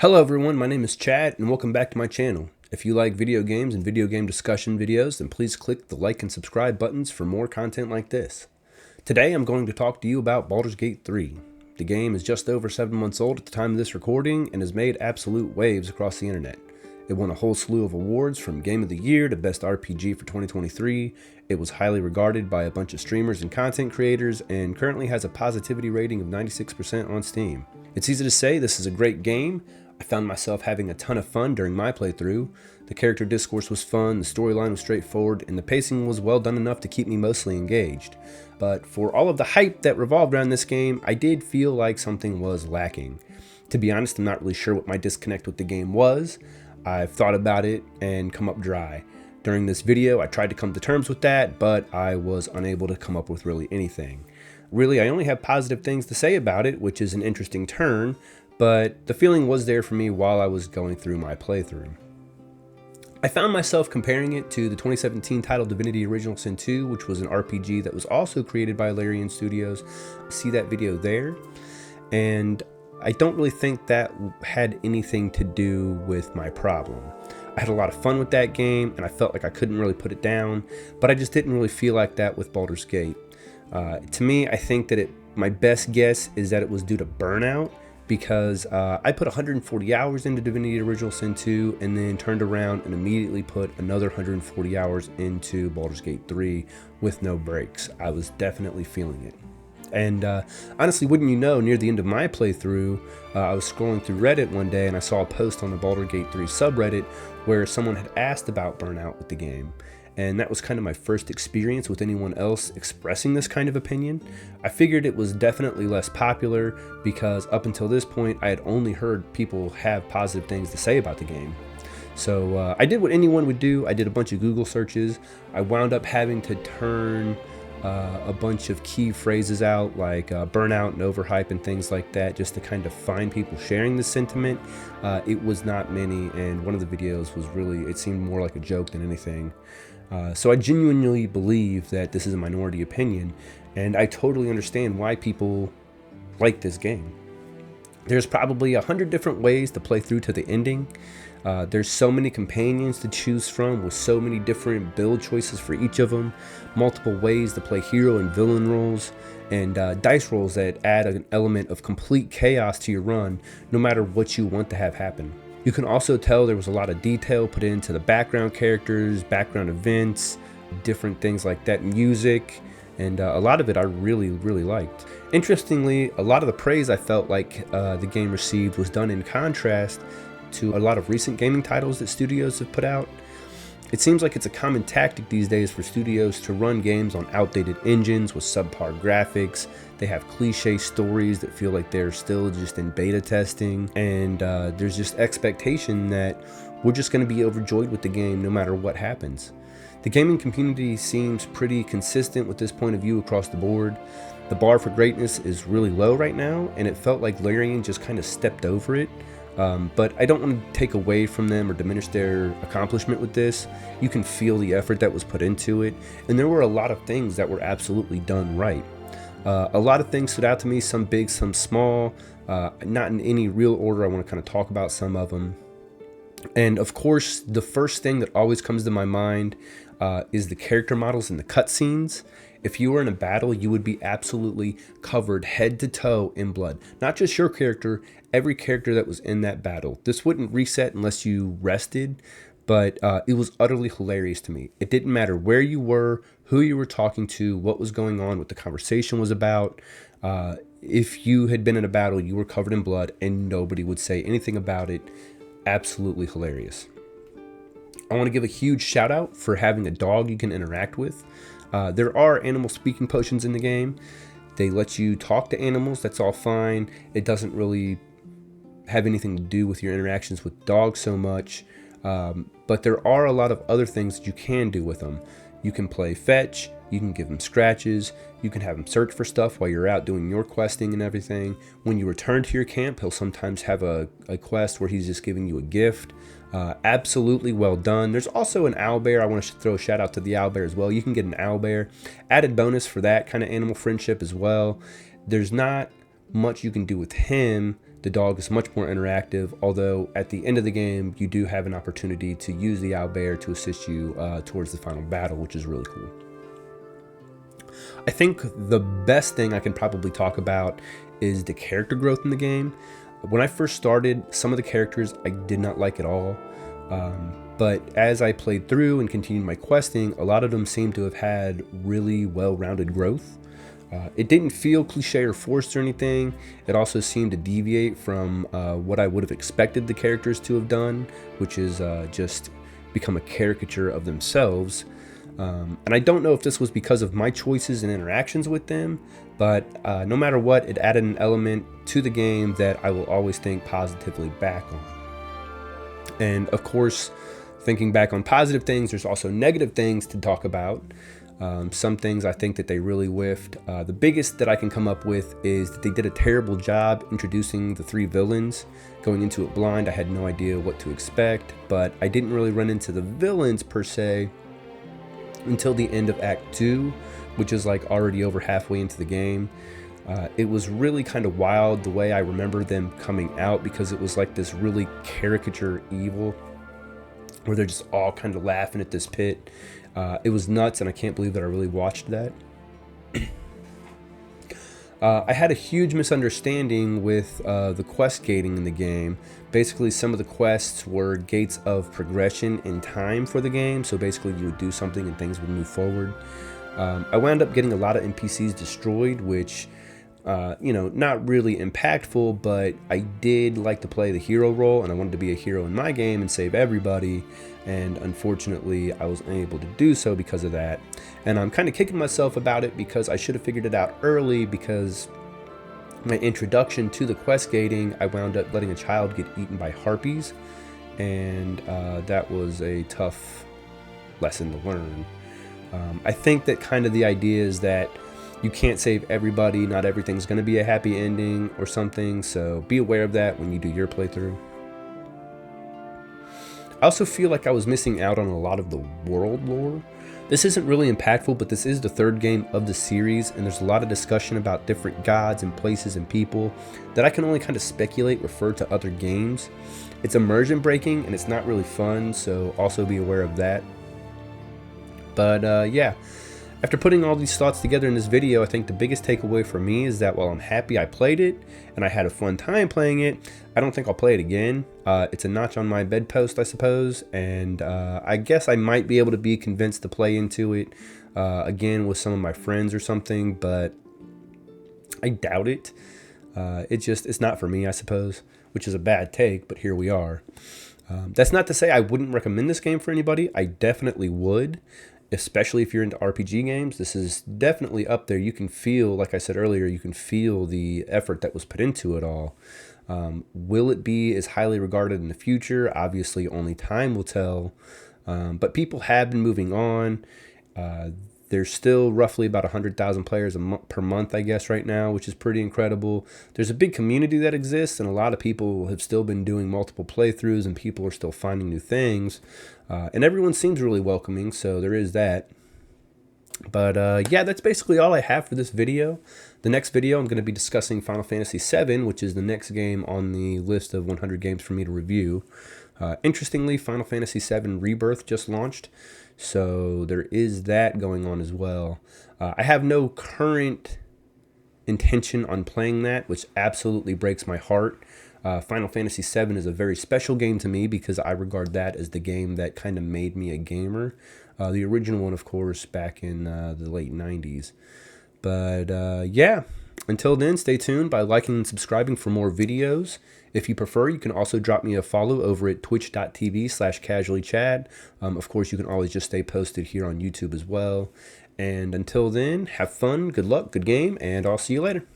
Hello everyone, my name is Chad and welcome back to my channel. If you like video games and video game discussion videos, then please click the like and subscribe buttons for more content like this. Today I'm going to talk to you about Baldur's Gate 3. The game is just over 7 months old at the time of this recording and has made absolute waves across the internet. It won a whole slew of awards from Game of the Year to Best RPG for 2023. It was highly regarded by a bunch of streamers and content creators and currently has a positivity rating of 96% on Steam. It's easy to say this is a great game. I found myself having a ton of fun during my playthrough. The character discourse was fun, the storyline was straightforward, and the pacing was well done enough to keep me mostly engaged. But for all of the hype that revolved around this game, I did feel like something was lacking. To be honest, I'm not really sure what my disconnect with the game was. I've thought about it and come up dry. During this video, I tried to come to terms with that, but I was unable to come up with really anything. Really, I only have positive things to say about it, which is an interesting turn, but the feeling was there for me while I was going through my playthrough. I found myself comparing it to the 2017 title Divinity Original Sin 2, which was an RPG that was also created by Larian Studios. See that video there? And I don't really think that had anything to do with my problem. I had a lot of fun with that game, and I felt like I couldn't really put it down, but I just didn't really feel like that with Baldur's Gate. To me, I think that my best guess is that it was due to burnout, because I put 140 hours into Divinity Original Sin 2 and then turned around and immediately put another 140 hours into Baldur's Gate 3 with no breaks. I was definitely feeling it. And honestly, wouldn't you know, near the end of my playthrough, I was scrolling through Reddit one day and I saw a post on the Baldur's Gate 3 subreddit where someone had asked about burnout with the game. And that was kind of my first experience with anyone else expressing this kind of opinion. I figured it was definitely less popular because up until this point, I had only heard people have positive things to say about the game. So I did what anyone would do. I did a bunch of Google searches. I wound up having to turn a bunch of key phrases out like burnout and overhype and things like that just to kind of find people sharing this sentiment. It was not many, and one of the videos was really, it seemed more like a joke than anything. So I genuinely believe that this is a minority opinion, and I totally understand why people like this game. There's probably 100 different ways to play through to the ending. There's so many companions to choose from with so many different build choices for each of them, multiple ways to play hero and villain roles, and dice rolls that add an element of complete chaos to your run no matter what you want to have happen. You can also tell there was a lot of detail put into the background characters, background events, different things like that, music, and a lot of it I really liked. Interestingly, a lot of the praise I felt like the game received was done in contrast to a lot of recent gaming titles that studios have put out. It seems like it's a common tactic these days for studios to run games on outdated engines with subpar graphics. They have cliche stories that feel like they're still just in beta testing, and there's just expectation that we're just going to be overjoyed with the game no matter what happens. The gaming community seems pretty consistent with this point of view across the board. The bar for greatness is really low right now, and it felt like Larian just kind of stepped over it. But I don't want to take away from them or diminish their accomplishment with this. You can feel the effort that was put into it, and there were a lot of things that were absolutely done right. A lot of things stood out to me, some big, some small, not in any real order. I want to kind of talk about some of them. And of course, the first thing that always comes to my mind is the character models and the cutscenes. If you were in a battle, you would be absolutely covered head to toe in blood. Not just your character, every character that was in that battle. This wouldn't reset unless you rested, but it was utterly hilarious to me. It didn't matter where you were, who you were talking to, what was going on, what the conversation was about. If you had been in a battle, you were covered in blood and nobody would say anything about it. Absolutely hilarious. I want to give a huge shout out for having a dog you can interact with. There are animal speaking potions in the game. They let you talk to animals, that's all fine. It doesn't really have anything to do with your interactions with dogs so much, but there are a lot of other things that you can do with them. You can play fetch, you can give them scratches, you can have him search for stuff while you're out doing your questing and everything. When you return to your camp, he'll sometimes have a quest where he's just giving you a gift. Absolutely well done. There's also an owlbear. I want to throw a shout out to the owlbear as well. You can get an owlbear. Added bonus for that kind of animal friendship as well. There's not much you can do with him. The dog is much more interactive, although at the end of the game, you do have an opportunity to use the owlbear to assist you towards the final battle, which is really cool. I think the best thing I can probably talk about is the character growth in the game. When I first started, some of the characters I did not like at all. But as I played through and continued my questing, a lot of them seemed to have had really well-rounded growth. It didn't feel cliche or forced or anything. It also seemed to deviate from what I would have expected the characters to have done, which is just become a caricature of themselves. And I don't know if this was because of my choices and interactions with them, but no matter what, it added an element to the game that I will always think positively back on. And of course, thinking back on positive things, there's also negative things to talk about. Some things I think that they really whiffed. The biggest that I can come up with is that they did a terrible job introducing the 3 villains. Going into it blind, I had no idea what to expect, but I didn't really run into the villains per se until the end of Act 2, which is like already over halfway into the game. It was really kind of wild the way I remember them coming out, because it was like this really caricature evil where they're just all kind of laughing at this pit. It was nuts, and I can't believe that I really watched that. I had a huge misunderstanding with the quest gating in the game. Basically, some of the quests were gates of progression in time for the game, so basically you would do something and things would move forward. I wound up getting a lot of NPCs destroyed, which, not really impactful, but I did like to play the hero role, and I wanted to be a hero in my game and save everybody, and unfortunately I was unable to do so because of that. And I'm kind of kicking myself about it, because I should have figured it out early, because my introduction to the quest gating, I wound up letting a child get eaten by harpies, and that was a tough lesson to learn. I think that kind of the idea is that you can't save everybody, not everything's going to be a happy ending or something, so be aware of that when you do your playthrough. I also feel like I was missing out on a lot of the world lore. This isn't really impactful, but this is the 3rd game of the series, and there's a lot of discussion about different gods and places and people that I can only kind of speculate refer to other games. It's immersion breaking, and it's not really fun, so also be aware of that. But yeah, after putting all these thoughts together in this video, I think the biggest takeaway for me is that while I'm happy I played it and I had a fun time playing it, I don't think I'll play it again. It's a notch on my bedpost, I suppose, and I guess I might be able to be convinced to play into it again with some of my friends or something, but I doubt it. It's not for me, I suppose, which is a bad take, but here we are. That's not to say I wouldn't recommend this game for anybody. I definitely would. Especially if you're into RPG games, this is definitely up there. You can feel, like I said earlier, you can feel the effort that was put into it all. Will it be as highly regarded in the future? Obviously, only time will tell. But people have been moving on. There's still roughly about 100,000 players per month, I guess, right now, which is pretty incredible. There's a big community that exists, and a lot of people have still been doing multiple playthroughs, and people are still finding new things. And everyone seems really welcoming, so there is that. But yeah, that's basically all I have for this video. The next video, I'm going to be discussing Final Fantasy VII, which is the next game on the list of 100 games for me to review. Interestingly, Final Fantasy VII Rebirth just launched, so there is that going on as well. I have no current intention on playing that, which absolutely breaks my heart. Final Fantasy VII is a very special game to me because I regard that as the game that kind of made me a gamer. The original one, of course, back in the late 90s. But yeah, until then, stay tuned by liking and subscribing for more videos. If you prefer, you can also drop me a follow over at twitch.tv/casuallychad. Of course, you can always just stay posted here on YouTube as well. And until then, have fun, good luck, good game, and I'll see you later.